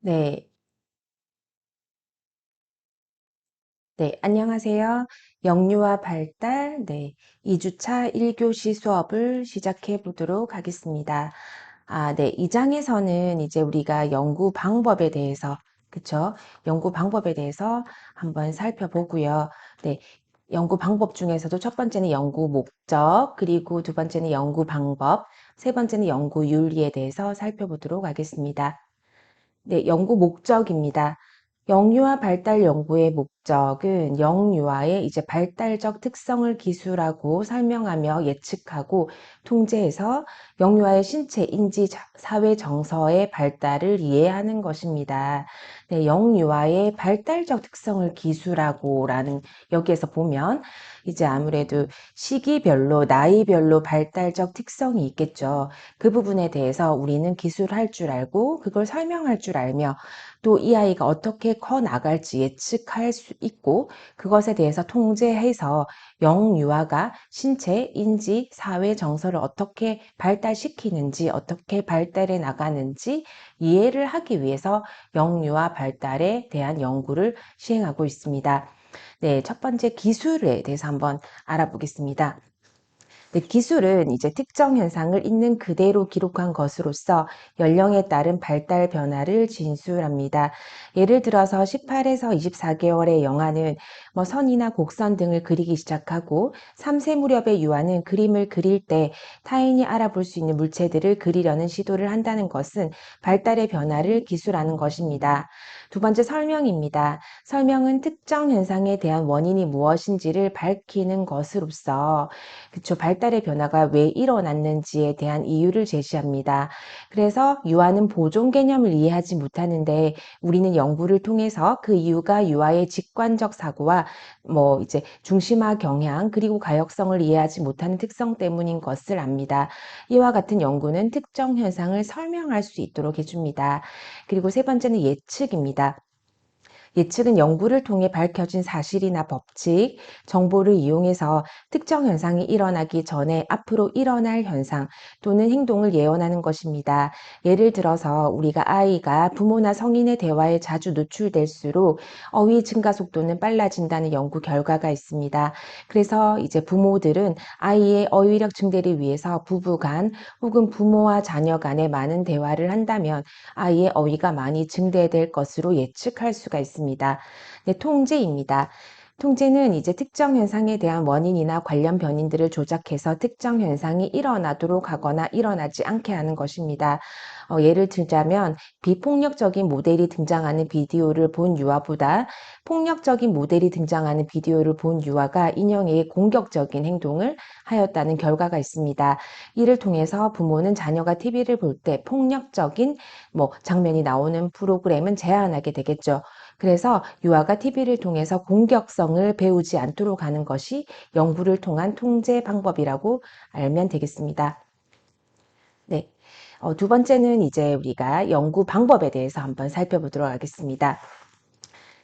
네, 네, 안녕하세요. 영유아 발달, 2주차 1교시 수업을 시작해 보도록 하겠습니다. 네, 이 장에서는 이제 우리가 연구 방법에 대해서, 그쵸? 연구 방법에 대해서 한번 살펴보고요. 네, 연구 방법 중에서도 첫 번째는 연구 목적, 그리고 두 번째는 연구 방법, 세 번째는 연구 윤리에 대해서 살펴보도록 하겠습니다. 네, 연구 목적입니다. 영유아 발달 연구의 목적은 영유아의 이제 발달적 특성을 기술하고 설명하며 예측하고 통제해서 영유아의 신체, 인지, 사회 정서의 발달을 이해하는 것입니다. 네, 영유아의 발달적 특성을 기술하고라는 여기에서 보면 이제 아무래도 시기별로, 나이별로 발달적 특성이 있겠죠. 그 부분에 대해서 우리는 기술할 줄 알고 그걸 설명할 줄 알며 또 이 아이가 어떻게 커 나갈지 예측할 수 있고 그것에 대해서 통제해서 영유아가 신체, 인지, 사회 정서를 어떻게 발달시키는지 어떻게 발달해 나가는지 이해를 하기 위해서 영유아 발달에 대한 연구를 시행하고 있습니다. 네, 첫 번째 기술에 대해서 한번 알아보겠습니다. 네, 기술은 이제 특정 현상을 있는 그대로 기록한 것으로서 연령에 따른 발달 변화를 진술합니다. 예를 들어서 18에서 24개월의 영아는 뭐 선이나 곡선 등을 그리기 시작하고 3세 무렵의 유아는 그림을 그릴 때 타인이 알아볼 수 있는 물체들을 그리려는 시도를 한다는 것은 발달의 변화를 기술하는 것입니다. 두 번째 설명입니다. 설명은 특정 현상에 대한 원인이 무엇인지를 밝히는 것으로서 그쵸. 발달의 변화가 왜 일어났는지에 대한 이유를 제시합니다. 그래서 유아는 보존 개념을 이해하지 못하는데 우리는 연구를 통해서 그 이유가 유아의 직관적 사고와 뭐 이제 중심화 경향 그리고 가역성을 이해하지 못하는 특성 때문인 것을 압니다. 이와 같은 연구는 특정 현상을 설명할 수 있도록 해줍니다. 그리고 세 번째는 예측입니다. 예측은 연구를 통해 밝혀진 사실이나 법칙, 정보를 이용해서 특정 현상이 일어나기 전에 앞으로 일어날 현상 또는 행동을 예언하는 것입니다. 예를 들어서 우리가 아이가 부모나 성인의 대화에 자주 노출될수록 어휘 증가 속도는 빨라진다는 연구 결과가 있습니다. 그래서 이제 부모들은 아이의 어휘력 증대를 위해서 부부 간 혹은 부모와 자녀 간에 많은 대화를 한다면 아이의 어휘가 많이 증대될 것으로 예측할 수가 있습니다. 네, 통제입니다. 통제는 이제 특정 현상에 대한 원인이나 관련 변인들을 조작해서 특정 현상이 일어나도록 하거나 일어나지 않게 하는 것입니다. 예를 들자면 비폭력적인 모델이 등장하는 비디오를 본 유아보다 폭력적인 모델이 등장하는 비디오를 본 유아가 인형에게 공격적인 행동을 하였다는 결과가 있습니다. 이를 통해서 부모는 자녀가 TV를 볼 때 폭력적인 뭐 장면이 나오는 프로그램은 제한하게 되겠죠. 그래서 유아가 TV를 통해서 공격성을 배우지 않도록 하는 것이 연구를 통한 통제 방법이라고 알면 되겠습니다. 네. 두 번째는 이제 우리가 연구 방법에 대해서 한번 살펴보도록 하겠습니다.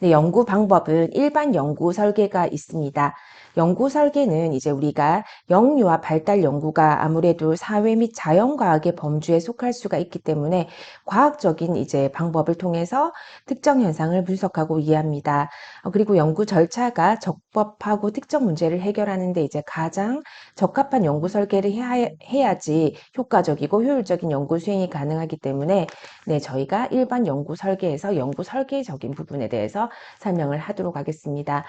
네, 연구 방법은 일반 연구 설계가 있습니다. 연구 설계는 이제 우리가 영유아 발달 연구가 아무래도 사회 및 자연과학의 범주에 속할 수가 있기 때문에 과학적인 이제 방법을 통해서 특정 현상을 분석하고 이해합니다. 그리고 연구 절차가 적법하고 특정 문제를 해결하는 데 이제 가장 적합한 연구 설계를 해야지 효과적이고 효율적인 연구 수행이 가능하기 때문에 네, 저희가 일반 연구 설계에서 연구 설계적인 부분에 대해서 설명을 하도록 하겠습니다.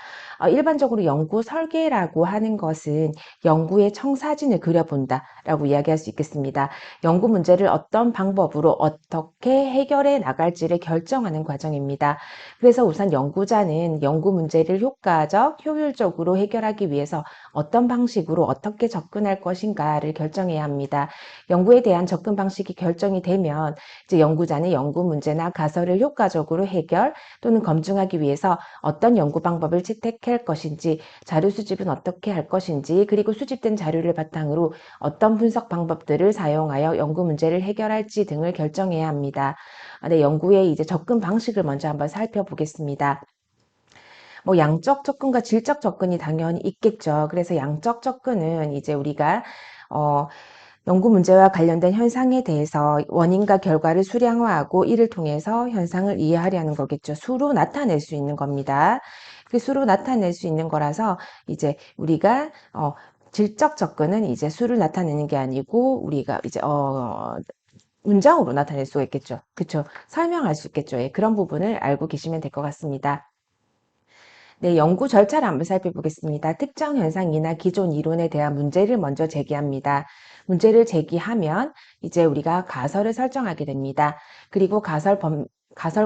일반적으로 연구 설계라고 하는 것은 연구의 청사진을 그려본다라고 이야기할 수 있겠습니다. 연구 문제를 어떤 방법으로 어떻게 해결해 나갈지를 결정하는 과정입니다. 그래서 우선 연구자는 연구 문제를 효과적, 효율적으로 해결하기 위해서 어떤 방식으로 어떻게 접근할 것인가를 결정해야 합니다. 연구에 대한 접근 방식이 결정이 되면 이제 연구자는 연구 문제나 가설을 효과적으로 해결 또는 검증하기 위해서 어떤 연구 방법을 채택할 것인지, 자료 수집은 어떻게 할 것인지, 그리고 수집된 자료를 바탕으로 어떤 분석 방법들을 사용하여 연구 문제를 해결할지 등을 결정해야 합니다. 네, 연구의 이제 접근 방식을 먼저 한번 살펴보겠습니다. 뭐 양적 접근과 질적 접근이 당연히 있겠죠. 그래서 양적 접근은 이제 우리가 어, 연구 문제와 관련된 현상에 대해서 원인과 결과를 수량화하고 이를 통해서 현상을 이해하려는 거겠죠. 수로 나타낼 수 있는 겁니다. 그 수로 나타낼 수 있는 거라서 이제 우리가 질적 접근은 이제 수를 나타내는 게 아니고 우리가 이제 문장으로 나타낼 수가 있겠죠. 그쵸? 설명할 수 있겠죠. 예, 그런 부분을 알고 계시면 될 것 같습니다. 네, 연구 절차를 한번 살펴보겠습니다. 특정 현상이나 기존 이론에 대한 문제를 먼저 제기합니다. 문제를 제기하면 이제 우리가 가설을 설정하게 됩니다. 그리고 가설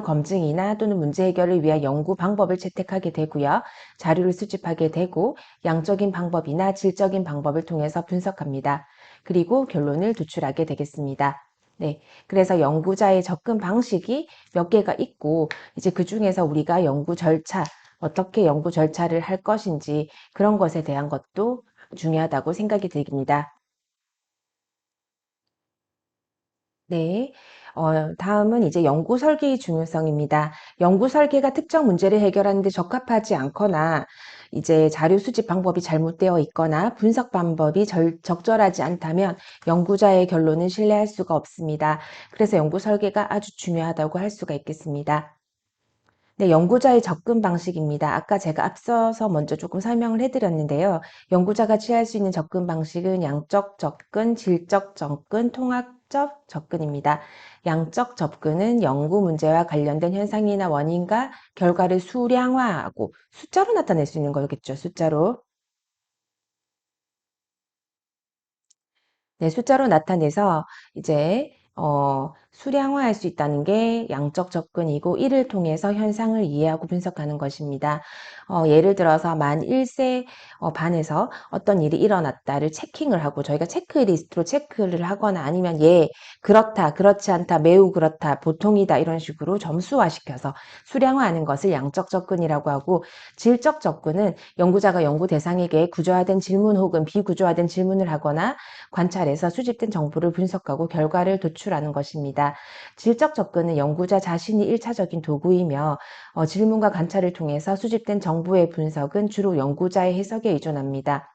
검증이나 또는 문제 해결을 위한 연구 방법을 채택하게 되고요. 자료를 수집하게 되고 양적인 방법이나 질적인 방법을 통해서 분석합니다. 그리고 결론을 도출하게 되겠습니다. 네, 그래서 연구자의 접근 방식이 몇 개가 있고 이제 그 중에서 우리가 연구 절차, 어떻게 연구 절차를 할 것인지 그런 것에 대한 것도 중요하다고 생각이 듭니다. 네. 다음은 이제 연구 설계의 중요성입니다. 연구 설계가 특정 문제를 해결하는 데 적합하지 않거나 이제 자료 수집 방법이 잘못되어 있거나 분석 방법이 적절하지 않다면 연구자의 결론은 신뢰할 수가 없습니다. 그래서 연구 설계가 아주 중요하다고 할 수가 있겠습니다. 네, 연구자의 접근 방식입니다. 아까 제가 앞서서 먼저 조금 설명을 해드렸는데요. 연구자가 취할 수 있는 접근 방식은 양적 접근, 질적 접근, 통합적 접근입니다. 양적 접근은 연구 문제와 관련된 현상이나 원인과 결과를 수량화하고 숫자로 나타낼 수 있는 거겠죠. 숫자로. 네, 숫자로 나타내서 이제 수량화할 수 있다는 게 양적 접근이고 이를 통해서 현상을 이해하고 분석하는 것입니다. 예를 들어서 만 1세 반에서 어떤 일이 일어났다를 체킹을 하고 저희가 체크리스트로 체크를 하거나 아니면 그렇다, 그렇지 않다, 매우 그렇다, 보통이다 이런 식으로 점수화시켜서 수량화하는 것을 양적 접근이라고 하고 질적 접근은 연구자가 연구 대상에게 구조화된 질문 혹은 비구조화된 질문을 하거나 관찰해서 수집된 정보를 분석하고 결과를 도출하는 것입니다. 질적 접근은 연구자 자신이 일차적인 도구이며 질문과 관찰을 통해서 수집된 정보의 분석은 주로 연구자의 해석에 의존합니다.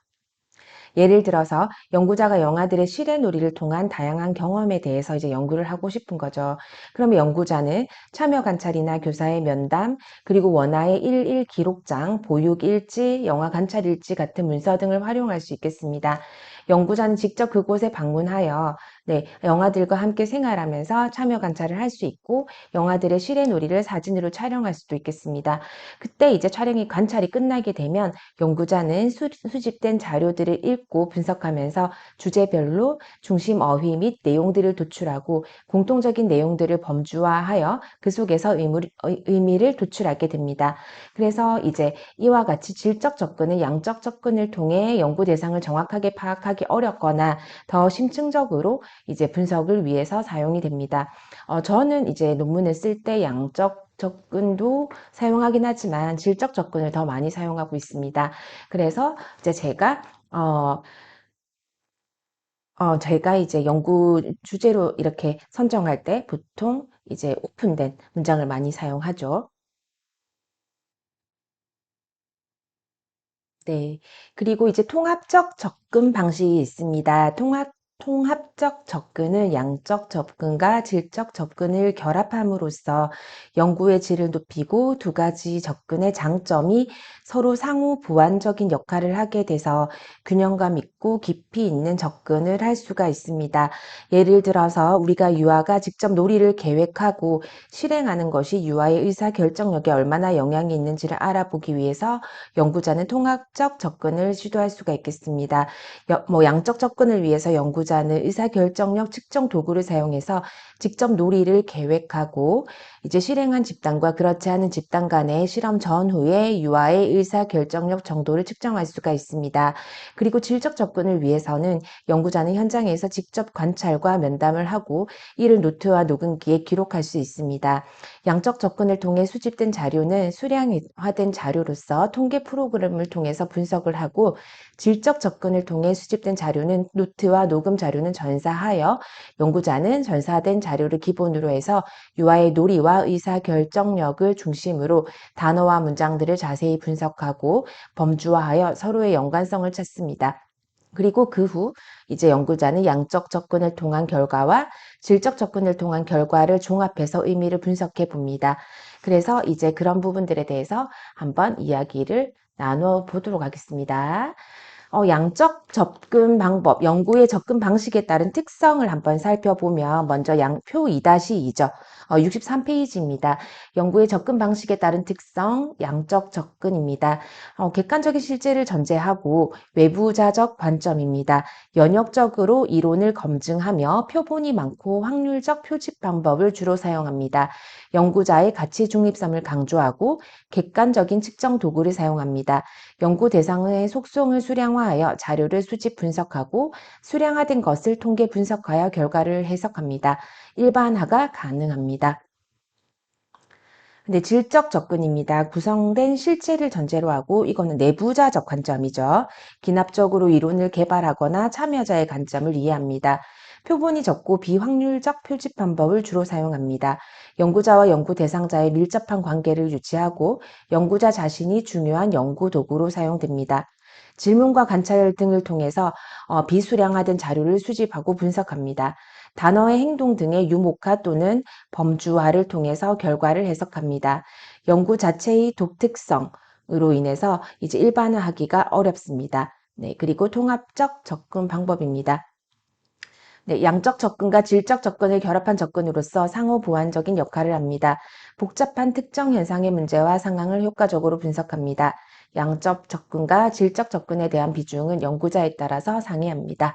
예를 들어서 연구자가 영아들의 실외놀이를 통한 다양한 경험에 대해서 이제 연구를 하고 싶은 거죠. 그러면 연구자는 참여 관찰이나 교사의 면담, 그리고 원화의 일일 기록장, 보육 일지, 영화 관찰 일지 같은 문서 등을 활용할 수 있겠습니다. 연구자는 직접 그곳에 방문하여 영아들과 함께 생활하면서 참여 관찰을 할 수 있고 영아들의 실외놀이를 사진으로 촬영할 수도 있겠습니다. 그때 이제 촬영이 관찰이 끝나게 되면 연구자는 수집된 자료들을 읽고 분석하면서 주제별로 중심 어휘 및 내용들을 도출하고 공통적인 내용들을 범주화하여 그 속에서 의미를 도출하게 됩니다. 그래서 이제 이와 같이 질적 접근은 양적 접근을 통해 연구 대상을 정확하게 파악하기 어렵거나 더 심층적으로 이제 분석을 위해서 사용이 됩니다. 저는 이제 논문을 쓸 때 양적 접근도 사용하긴 하지만 질적 접근을 더 많이 사용하고 있습니다. 그래서 이제 제가 이제 연구 주제로 이렇게 선정할 때 보통 이제 오픈된 문장을 많이 사용하죠. 네. 그리고 이제 통합적 접근 방식이 있습니다. 통합적 접근은 양적 접근과 질적 접근을 결합함으로써 연구의 질을 높이고 두 가지 접근의 장점이 서로 상호 보완적인 역할을 하게 돼서 균형감 있고 깊이 있는 접근을 할 수가 있습니다. 예를 들어서 우리가 유아가 직접 놀이를 계획하고 실행하는 것이 유아의 의사 결정력에 얼마나 영향이 있는지를 알아보기 위해서 연구자는 통합적 접근을 시도할 수가 있겠습니다. 양적 접근을 위해서 연구자는 의사결정력 측정 도구를 사용해서 직접 놀이를 계획하고 이제 실행한 집단과 그렇지 않은 집단 간의 실험 전후에 유아의 의사결정력 정도를 측정할 수가 있습니다. 그리고 질적 접근을 위해서는 연구자는 현장에서 직접 관찰과 면담을 하고 이를 노트와 녹음기에 기록할 수 있습니다. 양적 접근을 통해 수집된 자료는 수량화된 자료로서 통계 프로그램을 통해서 분석을 하고 질적 접근을 통해 수집된 자료는 노트와 녹음 자료는 전사하여 연구자는 전사된 자료를 기본으로 해서 유아의 놀이와 의사결정력을 중심으로 단어와 문장들을 자세히 분석하고 범주화하여 서로의 연관성을 찾습니다. 그리고 그 후 이제 연구자는 양적 접근을 통한 결과와 질적 접근을 통한 결과를 종합해서 의미를 분석해 봅니다. 그래서 이제 그런 부분들에 대해서 한번 이야기를 나눠 보도록 하겠습니다. 양적 접근 방법, 연구의 접근 방식에 따른 특성을 한번 살펴보면 먼저 표 2-2죠. 63페이지입니다. 연구의 접근 방식에 따른 특성, 양적 접근입니다. 객관적인 실제를 전제하고 외부자적 관점입니다. 연역적으로 이론을 검증하며 표본이 많고 확률적 표집 방법을 주로 사용합니다. 연구자의 가치 중립성을 강조하고 객관적인 측정 도구를 사용합니다. 연구 대상의 속성을 수량화하여 자료를 수집 분석하고 수량화된 것을 통계 분석하여 결과를 해석합니다. 일반화가 가능합니다. 근데 질적 접근입니다. 구성된 실체를 전제로 하고 이거는 내부자적 관점이죠. 기납적으로 이론을 개발하거나 참여자의 관점을 이해합니다. 표본이 적고 비확률적 표집 방법을 주로 사용합니다. 연구자와 연구 대상자의 밀접한 관계를 유지하고 연구자 자신이 중요한 연구 도구로 사용됩니다. 질문과 관찰 등을 통해서 비수량화된 자료를 수집하고 분석합니다. 단어의 행동 등의 유목화 또는 범주화를 통해서 결과를 해석합니다. 연구 자체의 독특성으로 인해서 이제 일반화하기가 어렵습니다. 네, 그리고 통합적 접근 방법입니다. 네, 양적 접근과 질적 접근을 결합한 접근으로서 상호 보완적인 역할을 합니다. 복잡한 특정 현상의 문제와 상황을 효과적으로 분석합니다. 양적 접근과 질적 접근에 대한 비중은 연구자에 따라서 상이합니다.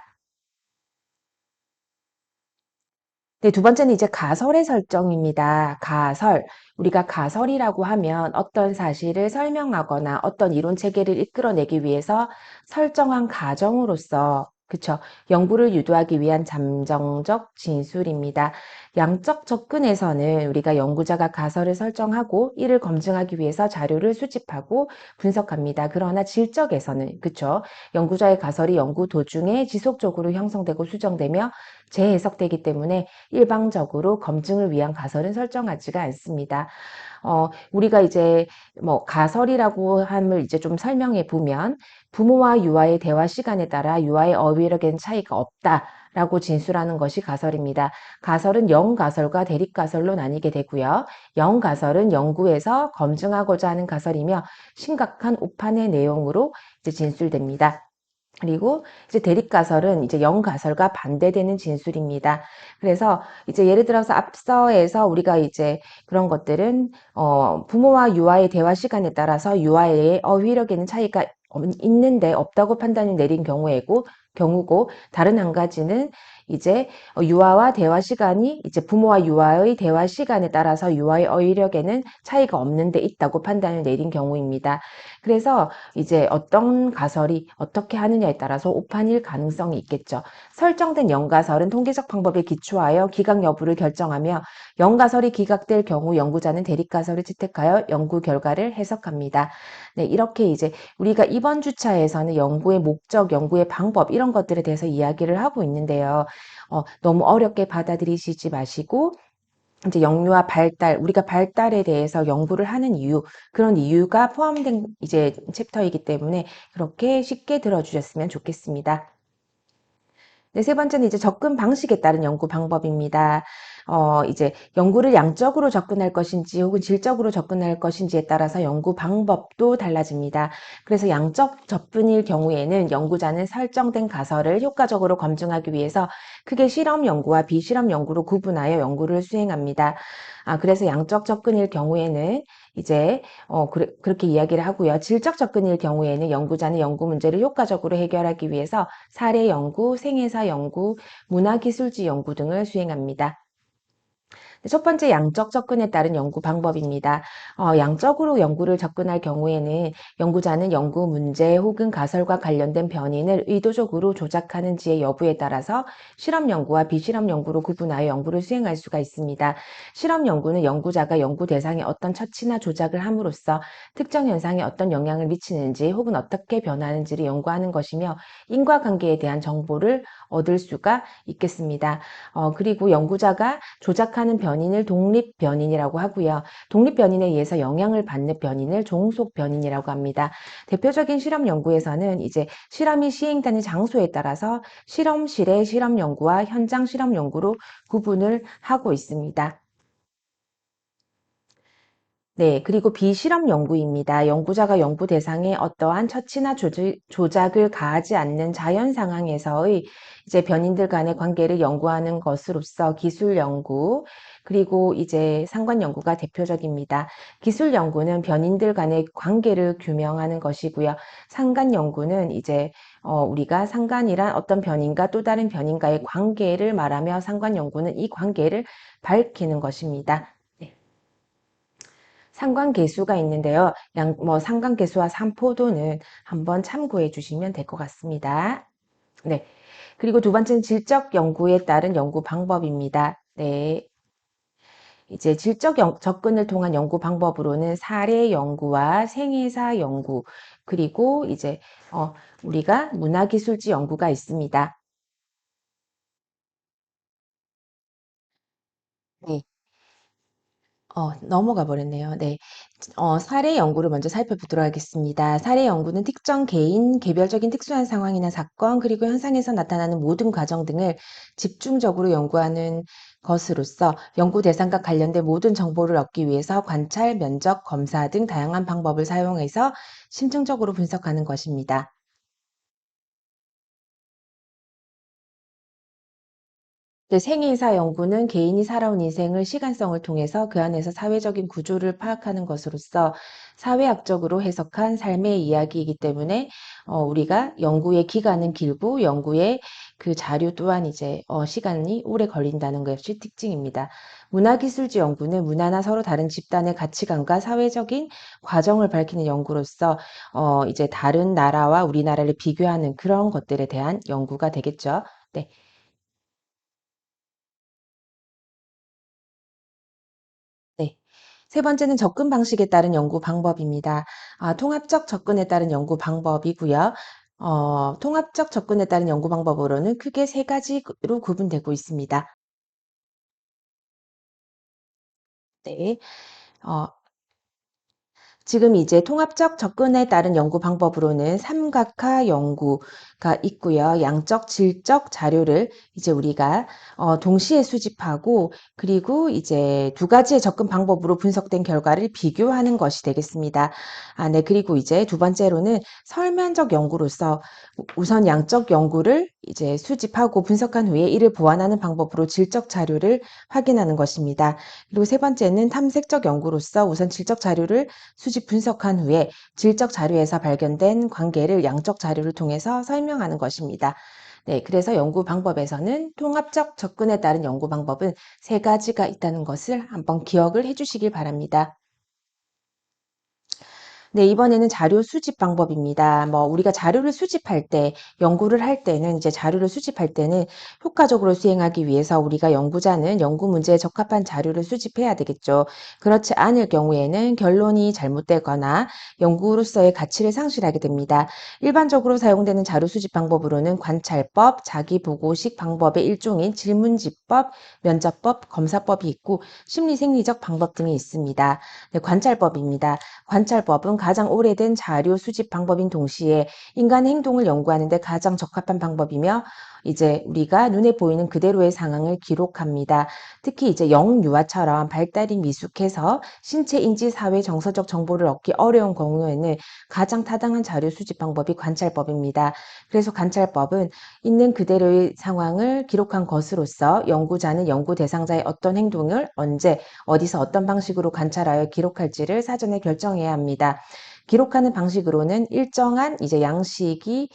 네, 두 번째는 이제 가설의 설정입니다. 가설. 우리가 가설이라고 하면 어떤 사실을 설명하거나 어떤 이론 체계를 이끌어내기 위해서 설정한 가정으로서 그쵸. 연구를 유도하기 위한 잠정적 진술입니다. 양적 접근에서는 우리가 연구자가 가설을 설정하고 이를 검증하기 위해서 자료를 수집하고 분석합니다. 그러나 질적에서는 그쵸. 연구자의 가설이 연구 도중에 지속적으로 형성되고 수정되며 재해석되기 때문에 일방적으로 검증을 위한 가설은 설정하지가 않습니다. 우리가 이제 뭐 가설이라고 함을 이제 좀 설명해 보면 부모와 유아의 대화 시간에 따라 유아의 어휘력에는 차이가 없다라고 진술하는 것이 가설입니다. 가설은 영가설과 대립가설로 나뉘게 되고요. 영가설은 연구에서 검증하고자 하는 가설이며 심각한 오판의 내용으로 이제 진술됩니다. 그리고 이제 대립가설은 이제 영가설과 반대되는 진술입니다. 그래서 이제 예를 들어서 앞서에서 우리가 이제 그런 것들은 부모와 유아의 대화 시간에 따라서 유아의 어휘력에는 차이가 있는데 없다고 판단을 내린 경우고 다른 한 가지는 이제 유아와 대화 시간이 이제 부모와 유아의 대화 시간에 따라서 유아의 어휘력에는 차이가 없는데 있다고 판단을 내린 경우입니다. 그래서 이제 어떤 가설이 어떻게 하느냐에 따라서 오판일 가능성이 있겠죠. 설정된 영가설은 통계적 방법에 기초하여 기각 여부를 결정하며 영가설이 기각될 경우 연구자는 대립가설을 채택하여 연구 결과를 해석합니다. 네, 이렇게 이제 우리가 이번 주차에서는 연구의 목적, 연구의 방법 이런 것들에 대해서 이야기를 하고 있는데요. 너무 어렵게 받아들이시지 마시고 이제 영유아 발달, 우리가 발달에 대해서 연구를 하는 이유, 그런 이유가 포함된 이제 챕터이기 때문에 그렇게 쉽게 들어주셨으면 좋겠습니다. 네, 세 번째는 이제 접근 방식에 따른 연구 방법입니다. 이제 연구를 양적으로 접근할 것인지 혹은 질적으로 접근할 것인지에 따라서 연구 방법도 달라집니다. 그래서 양적 접근일 경우에는 연구자는 설정된 가설을 효과적으로 검증하기 위해서 크게 실험 연구와 비실험 연구로 구분하여 연구를 수행합니다. 그래서 양적 접근일 경우에는 이제 그렇게 이야기를 하고요. 질적 접근일 경우에는 연구자는 연구 문제를 효과적으로 해결하기 위해서 사례 연구, 생애사 연구, 문화기술지 연구 등을 수행합니다. 첫 번째 양적 접근에 따른 연구 방법입니다. 양적으로 연구를 접근할 경우에는 연구자는 연구 문제 혹은 가설과 관련된 변인을 의도적으로 조작하는지의 여부에 따라서 실험 연구와 비실험 연구로 구분하여 연구를 수행할 수가 있습니다. 실험 연구는 연구자가 연구 대상에 어떤 처치나 조작을 함으로써 특정 현상에 어떤 영향을 미치는지 혹은 어떻게 변하는지를 연구하는 것이며 인과관계에 대한 정보를 얻을 수가 있겠습니다. 그리고 연구자가 조작하는 변 변인을 독립변인이라고 하고요. 독립변인에 의해서 영향을 받는 변인을 종속변인이라고 합니다. 대표적인 실험 연구에서는 이제 실험이 시행되는 장소에 따라서 실험실의 실험 연구와 현장 실험 연구로 구분을 하고 있습니다. 네, 그리고 비실험 연구입니다. 연구자가 연구 대상에 어떠한 처치나 조작을 가하지 않는 자연 상황에서의 이제 변인들 간의 관계를 연구하는 것으로서 기술 연구, 그리고 이제 상관 연구가 대표적입니다. 기술 연구는 변인들 간의 관계를 규명하는 것이고요. 상관 연구는 이제 우리가 상관이란 어떤 변인과 또 다른 변인과의 관계를 말하며 상관 연구는 이 관계를 밝히는 것입니다. 네. 상관계수가 있는데요. 상관계수와 삼포도는 한번 참고해 주시면 될 것 같습니다. 네. 그리고 두 번째는 질적 연구에 따른 연구 방법입니다. 네. 이제 접근을 통한 연구 방법으로는 사례 연구와 생애사 연구, 그리고 이제 우리가 문화기술지 연구가 있습니다. 네. 넘어가 버렸네요. 네. 사례 연구를 먼저 살펴보도록 하겠습니다. 사례 연구는 특정 개인, 개별적인 특수한 상황이나 사건, 그리고 현상에서 나타나는 모든 과정 등을 집중적으로 연구하는 것으로서 연구 대상과 관련된 모든 정보를 얻기 위해서 관찰, 면적, 검사 등 다양한 방법을 사용해서 심층적으로 분석하는 것입니다. 네, 생애사 연구는 개인이 살아온 인생을 시간성을 통해서 그 안에서 사회적인 구조를 파악하는 것으로서 사회학적으로 해석한 삶의 이야기이기 때문에 우리가 연구의 기간은 길고 연구의 그 자료 또한 이제 시간이 오래 걸린다는 것이 특징입니다. 문화기술지 연구는 문화나 서로 다른 집단의 가치관과 사회적인 과정을 밝히는 연구로서 이제 다른 나라와 우리나라를 비교하는 그런 것들에 대한 연구가 되겠죠. 네. 네. 세 번째는 접근 방식에 따른 연구 방법입니다. 통합적 접근에 따른 연구 방법이고요. 통합적 접근에 따른 연구 방법으로는 크게 세 가지로 구분되고 있습니다. 네. 어, 지금 이제 통합적 접근에 따른 연구 방법으로는 삼각화 연구가 있고요. 양적, 질적 자료를 이제 우리가 동시에 수집하고 그리고 이제 두 가지의 접근 방법으로 분석된 결과를 비교하는 것이 되겠습니다. 네. 그리고 이제 두 번째로는 설면적 연구로서 우선 양적 연구를 이제 수집하고 분석한 후에 이를 보완하는 방법으로 질적 자료를 확인하는 것입니다. 그리고 세 번째는 탐색적 연구로서 우선 질적 자료를 수집 분석한 후에 질적 자료에서 발견된 관계를 양적 자료를 통해서 설명하는 것입니다. 네, 그래서 연구 방법에서는 통합적 접근에 따른 연구 방법은 세 가지가 있다는 것을 한번 기억을 해 주시길 바랍니다. 네, 이번에는 자료 수집 방법입니다. 우리가 자료를 수집할 때, 연구를 할 때는, 이제 자료를 수집할 때는 효과적으로 수행하기 위해서 우리가 연구자는 연구 문제에 적합한 자료를 수집해야 되겠죠. 그렇지 않을 경우에는 결론이 잘못되거나 연구로서의 가치를 상실하게 됩니다. 일반적으로 사용되는 자료 수집 방법으로는 관찰법, 자기보고식 방법의 일종인 질문지법, 면접법, 검사법이 있고 심리생리적 방법 등이 있습니다. 네, 관찰법입니다. 관찰법은 가장 오래된 자료 수집 방법인 동시에 인간의 행동을 연구하는 데 가장 적합한 방법이며 이제 우리가 눈에 보이는 그대로의 상황을 기록합니다. 특히 이제 영유아처럼 발달이 미숙해서 신체, 인지, 사회, 정서적 정보를 얻기 어려운 경우에는 가장 타당한 자료 수집 방법이 관찰법입니다. 그래서 관찰법은 있는 그대로의 상황을 기록한 것으로서 연구자는 연구 대상자의 어떤 행동을 언제, 어디서 어떤 방식으로 관찰하여 기록할지를 사전에 결정해야 합니다. 기록하는 방식으로는 일정한 이제 양식이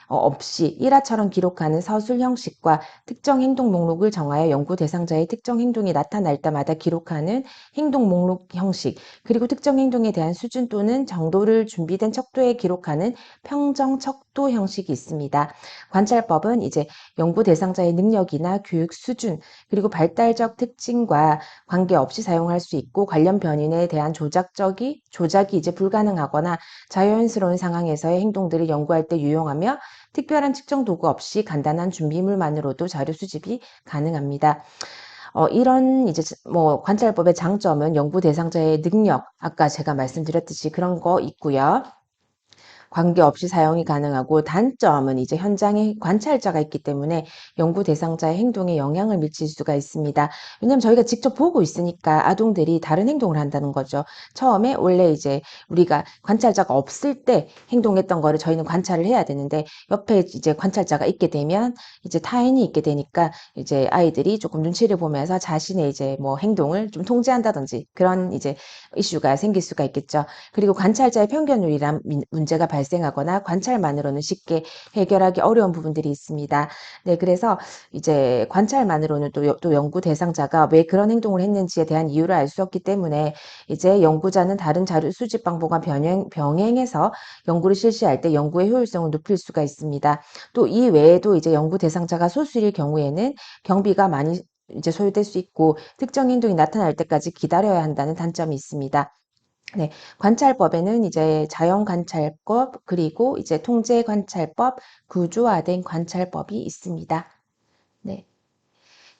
없이 일화처럼 기록하는 서술 형식과 특정 행동 목록을 정하여 연구 대상자의 특정 행동이 나타날 때마다 기록하는 행동 목록 형식, 그리고 특정 행동에 대한 수준 또는 정도를 준비된 척도에 기록하는 평정 척도 형식이 있습니다. 관찰법은 이제 연구 대상자의 능력이나 교육 수준, 그리고 발달적 특징과 관계없이 사용할 수 있고 관련 변인에 대한 조작이 이제 불가능하거나 자연스러운 상황에서의 행동들을 연구할 때 유용하며 특별한 측정 도구 없이 간단한 준비물만으로도 자료 수집이 가능합니다. 이런 이제 뭐 관찰법의 장점은 연구 대상자의 능력, 아까 제가 말씀드렸듯이 그런 거 있고요. 관계없이 사용이 가능하고, 단점은 이제 현장에 관찰자가 있기 때문에 연구 대상자의 행동에 영향을 미칠 수가 있습니다. 왜냐하면 저희가 직접 보고 있으니까 아동들이 다른 행동을 한다는 거죠. 처음에 원래 이제 우리가 관찰자가 없을 때 행동했던 거를 저희는 관찰을 해야 되는데, 옆에 이제 관찰자가 있게 되면 이제 타인이 있게 되니까 이제 아이들이 조금 눈치를 보면서 자신의 이제 뭐 행동을 좀 통제한다든지 그런 이제 이슈가 생길 수가 있겠죠. 그리고 관찰자의 편견율이란 문제가 발생하거나 관찰만으로는 쉽게 해결하기 어려운 부분들이 있습니다. 네, 그래서 이제 관찰만으로는 또 연구 대상자가 왜 그런 행동을 했는지에 대한 이유를 알 수 없기 때문에 이제 연구자는 다른 자료 수집 방법과 병행해서 연구를 실시할 때 연구의 효율성을 높일 수가 있습니다. 또 이 외에도 이제 연구 대상자가 소수일 경우에는 경비가 많이 이제 소요될 수 있고, 특정 행동이 나타날 때까지 기다려야 한다는 단점이 있습니다. 네, 관찰법에는 이제 자연관찰법, 그리고 이제 통제관찰법, 구조화된 관찰법이 있습니다. 네.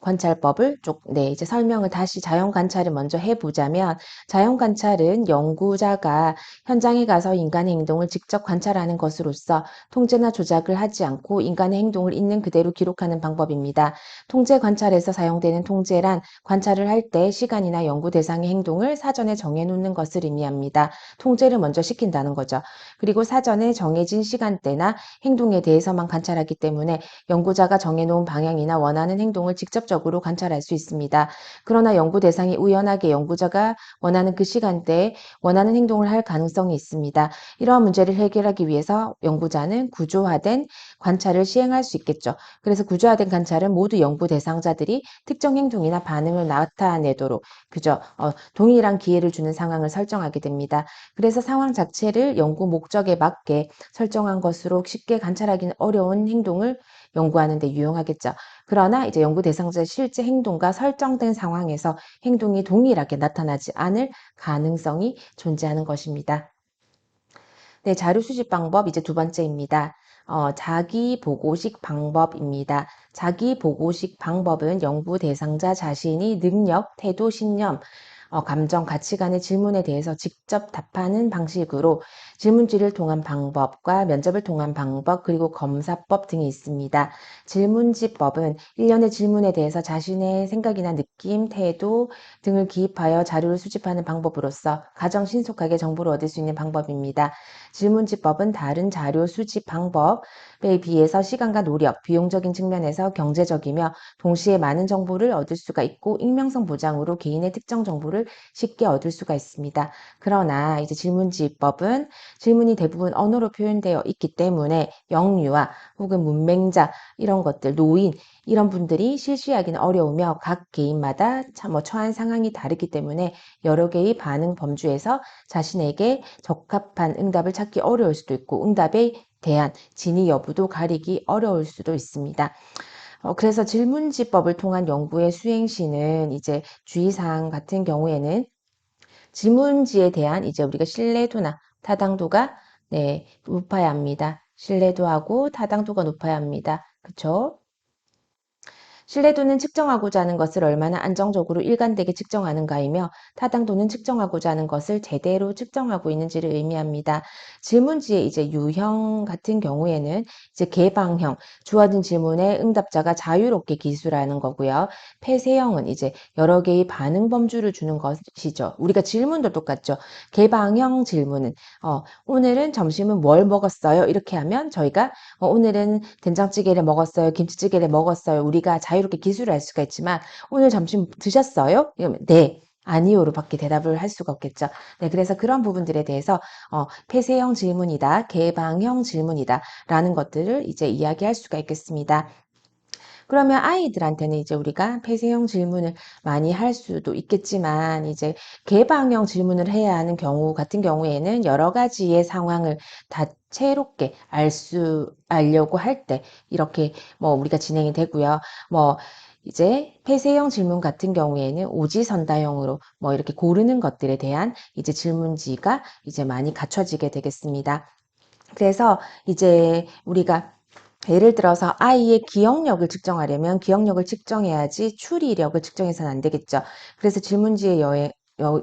관찰법을 네, 이제 설명을 다시 자연 관찰을 먼저 해보자면, 자연 관찰은 연구자가 현장에 가서 인간의 행동을 직접 관찰하는 것으로서 통제나 조작을 하지 않고 인간의 행동을 있는 그대로 기록하는 방법입니다. 통제 관찰에서 사용되는 통제란 관찰을 할 때 시간이나 연구 대상의 행동을 사전에 정해놓는 것을 의미합니다. 통제를 먼저 시킨다는 거죠. 그리고 사전에 정해진 시간대나 행동에 대해서만 관찰하기 때문에 연구자가 정해놓은 방향이나 원하는 행동을 직접적으로 관찰할 수 있습니다. 그러나 연구 대상이 우연하게 연구자가 원하는 그 시간대에 원하는 행동을 할 가능성이 있습니다. 이러한 문제를 해결하기 위해서 연구자는 구조화된 관찰을 시행할 수 있겠죠. 그래서 구조화된 관찰은 모두 연구 대상자들이 특정 행동이나 반응을 나타내도록 그죠? 동일한 기회를 주는 상황을 설정하게 됩니다. 그래서 상황 자체를 연구 목적에 맞게 설정한 것으로 쉽게 관찰하기는 어려운 행동을 연구하는 데 유용하겠죠. 그러나 이제 연구 대상자의 실제 행동과 설정된 상황에서 행동이 동일하게 나타나지 않을 가능성이 존재하는 것입니다. 네, 자료 수집 방법 이제 두 번째입니다. 자기 보고식 방법입니다. 자기 보고식 방법은 연구 대상자 자신이 능력, 태도, 신념, 감정, 가치관의 질문에 대해서 직접 답하는 방식으로 질문지를 통한 방법과 면접을 통한 방법, 그리고 검사법 등이 있습니다. 질문지법은 일련의 질문에 대해서 자신의 생각이나 느낌, 태도 등을 기입하여 자료를 수집하는 방법으로서 가장 신속하게 정보를 얻을 수 있는 방법입니다. 질문지법은 다른 자료 수집 방법에 비해서 시간과 노력, 비용적인 측면에서 경제적이며 동시에 많은 정보를 얻을 수가 있고, 익명성 보장으로 개인의 특정 정보를 쉽게 얻을 수가 있습니다. 그러나 이제 질문지법은 질문이 대부분 언어로 표현되어 있기 때문에 영유아 혹은 문맹자 이런 것들, 노인 이런 분들이 실시하기는 어려우며 각 개인마다 처한 상황이 다르기 때문에 여러 개의 반응 범주에서 자신에게 적합한 응답을 찾기 어려울 수도 있고, 응답에 대한 진위 여부도 가리기 어려울 수도 있습니다. 그래서 질문지법을 통한 연구의 수행시는 이제 주의사항 같은 경우에는 질문지에 대한 이제 우리가 신뢰도나 타당도가 네, 높아야 합니다. 신뢰도하고 타당도가 높아야 합니다. 그쵸? 신뢰도는 측정하고자 하는 것을 얼마나 안정적으로 일관되게 측정하는가이며, 타당도는 측정하고자 하는 것을 제대로 측정하고 있는지를 의미합니다. 질문지의 이제 유형 같은 경우에는 이제 개방형, 주어진 질문에 응답자가 자유롭게 기술하는 거고요. 폐쇄형은 이제 여러 개의 반응 범주를 주는 것이죠. 우리가 질문도 똑같죠. 개방형 질문은 오늘은 점심은 뭘 먹었어요? 이렇게 하면 저희가 오늘은 된장찌개를 먹었어요. 김치찌개를 먹었어요. 우리가 자유롭게 기술을 할 수가 있지만, 오늘 점심 드셨어요? 이러면 네. 아니요로 밖에 대답을 할 수가 없겠죠. 네, 그래서 그런 부분들에 대해서 폐쇄형 질문이다, 개방형 질문이다 라는 것들을 이제 이야기할 수가 있겠습니다. 그러면 아이들한테는 이제 우리가 폐쇄형 질문을 많이 할 수도 있겠지만, 이제 개방형 질문을 해야 하는 경우 같은 경우에는 여러 가지의 상황을 다채롭게 알려고 할 때 이렇게 뭐 우리가 진행이 되고요. 뭐 이제 폐쇄형 질문 같은 경우에는 오지선다형으로 뭐 이렇게 고르는 것들에 대한 이제 질문지가 이제 많이 갖춰지게 되겠습니다. 그래서 이제 우리가 예를 들어서 아이의 기억력을 측정하려면 기억력을 측정해야지 추리력을 측정해서는 안 되겠죠. 그래서 질문지의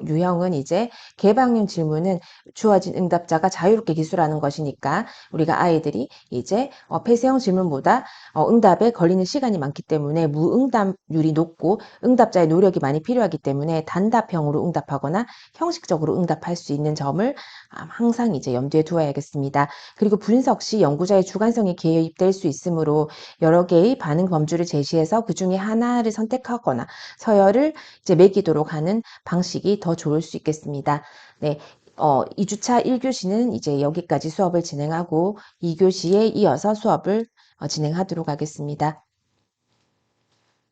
유형은 이제 개방형 질문은 주어진 응답자가 자유롭게 기술하는 것이니까 우리가 아이들이 이제 폐쇄형 질문보다 응답에 걸리는 시간이 많기 때문에 무응답률이 높고 응답자의 노력이 많이 필요하기 때문에 단답형으로 응답하거나 형식적으로 응답할 수 있는 점을 항상 이제 염두에 두어야겠습니다. 그리고 분석 시 연구자의 주관성이 개입될 수 있으므로 여러 개의 반응 범주를 제시해서 그 중에 하나를 선택하거나 서열을 이제 매기도록 하는 방식이 더 좋을 수 있겠습니다. 네. 2주차 1교시는 이제 여기까지 수업을 진행하고 2교시에 이어서 수업을 진행하도록 하겠습니다.